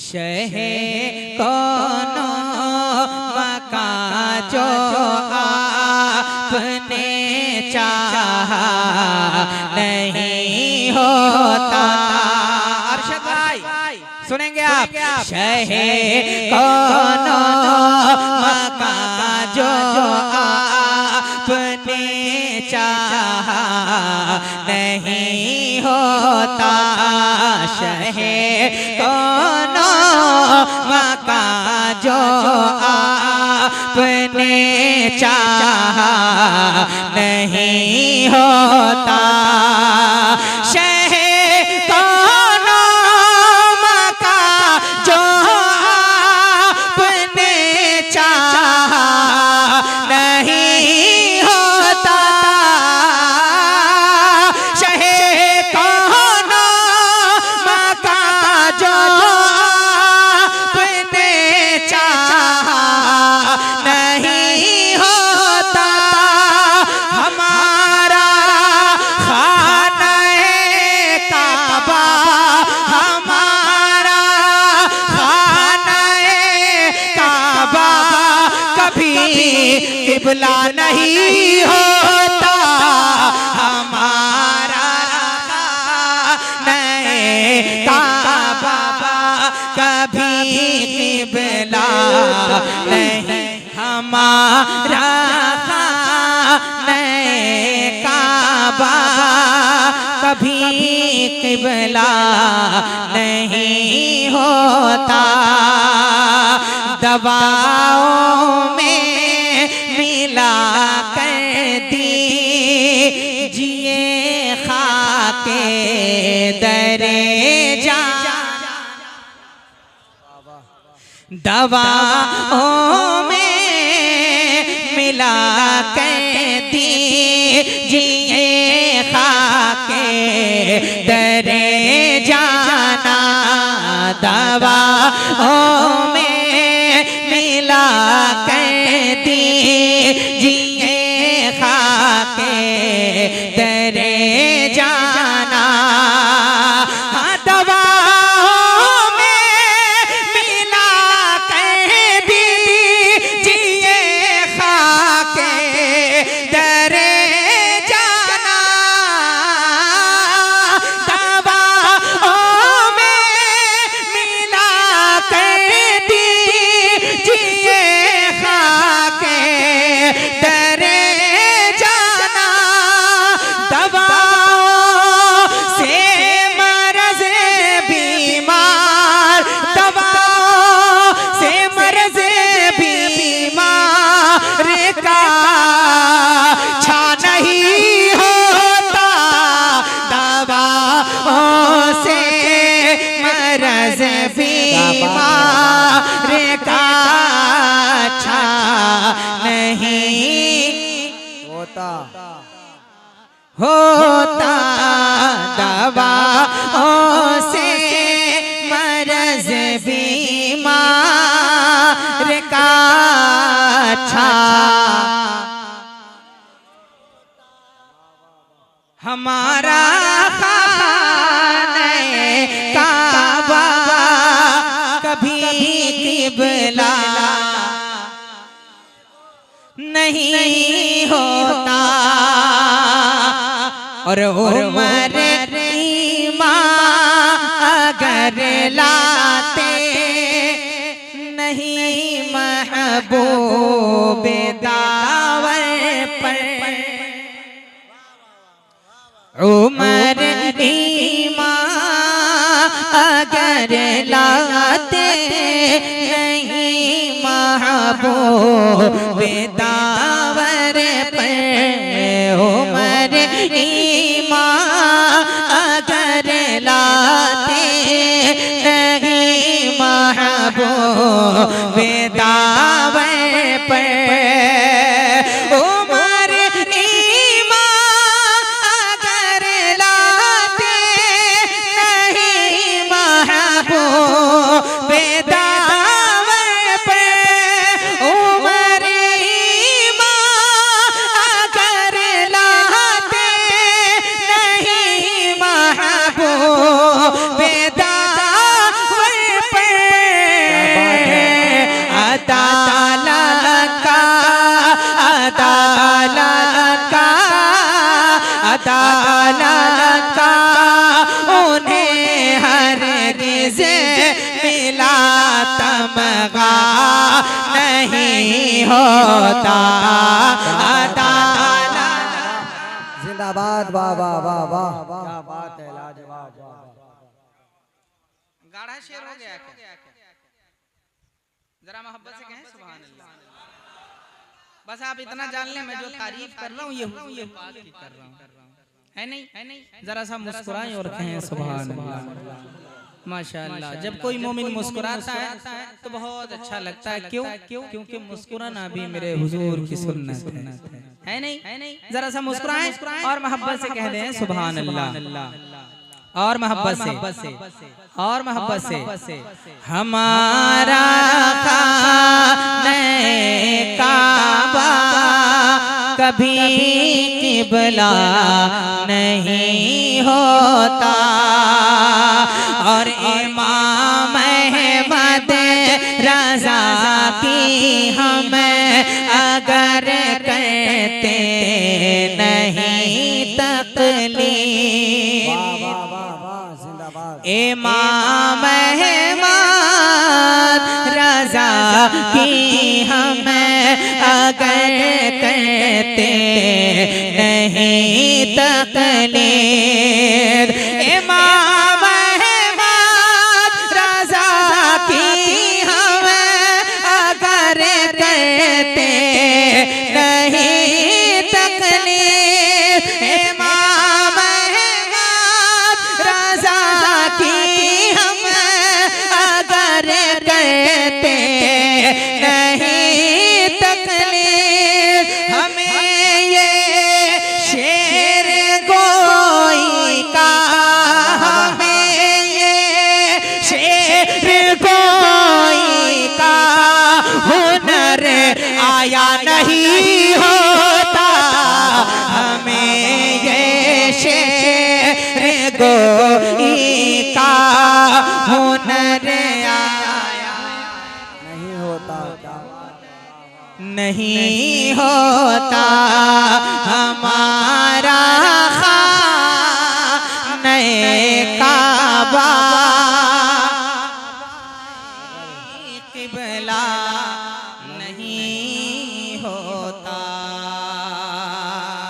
शहे कौनो मका जो आपने चाहा नहीं होता। अरशद भाई सुनेंगे आप। शहे कौनो मका जो आपने चाहा नहीं होता। शहे कौनो मका जो आपने चाहा नहीं होता। शहे कौनो मका जो आपने चाहा नहीं होता। शहे कौनो मका जो आपने चाहा नहीं होता। हमारा खाना-ए काबा, हमारा खाना-ए काबा कभी किबला नहीं होता। हमारा खाना-ए काबा कभी किबला नहीं। हमारा खाना-ए काबा कभी किबला नहीं होता। दवाओं में मिला कर दीजिए खाके दरे जा। दवाओं में मिला कर दीजिए खाके दरे जाना। दवाओं में मिला कर दीजिए खाके दरे जाना। होता दवाओं से मरज़ बीमार का अच्छा। हमारा खाना-ए काबा कभी किबला नहीं होता। और उमर ईमान अगर लाते नहीं महबूब दावर पर। उमर ईमान अगर लाते नहीं महबूब दावर पर। उमर ईमान अगर लाते नहीं महबूब दावर पर। उमर ईमान अगर लाते नहीं महबूब दावर पर। उमर ईमान अगर लाते नहीं महबूब दावर पर। से मिला तमगा नहीं होता जिंदाबाद। वाह वाह वाह वाह, क्या बात है, लाजवाब। गाढ़ा शेर हो गया क्या? जरा मोहब्बत से कहें सुभान अल्लाह। बस आप इतना जान लें, मैं जो तारीफ कर रहा हूँ ये बात ही कर रहा हूँ, है नहीं? जरा सा मुस्कुराएं और कहें सुभान अल्लाह। माशाअल्लाह। जब कोई मोमिन मुस्कुराता है तो बहुत अच्छा लगता है। क्यों? क्योंकि मुस्कुराना भी मेरे हुजूर की सुन्नत है नहीं? जरा सा मुस्कुराएं और मोहब्बत से कह दें सुभान अल्लाह। और मोहब्बत से हमारा खाने काबा कभी किबला नहीं होता और इमाम अहमद रज़ा की हम अगर कहते नहीं तकलीफ। इमाम अहमद रज़ा की हम अगर कहते नहीं तकलीफ। इमाम अहमद रज़ा की हम अगर कहते नहीं तकलीफ। इमाम अहमद रज़ा की हम अगर कहते नहीं तकलीफ। हमें ये शेर गोई का, हमें ये शेर गोई का हुनर आया नहीं होता। हमें ये शेर गोई का हुनर आया नहीं होता। हमारा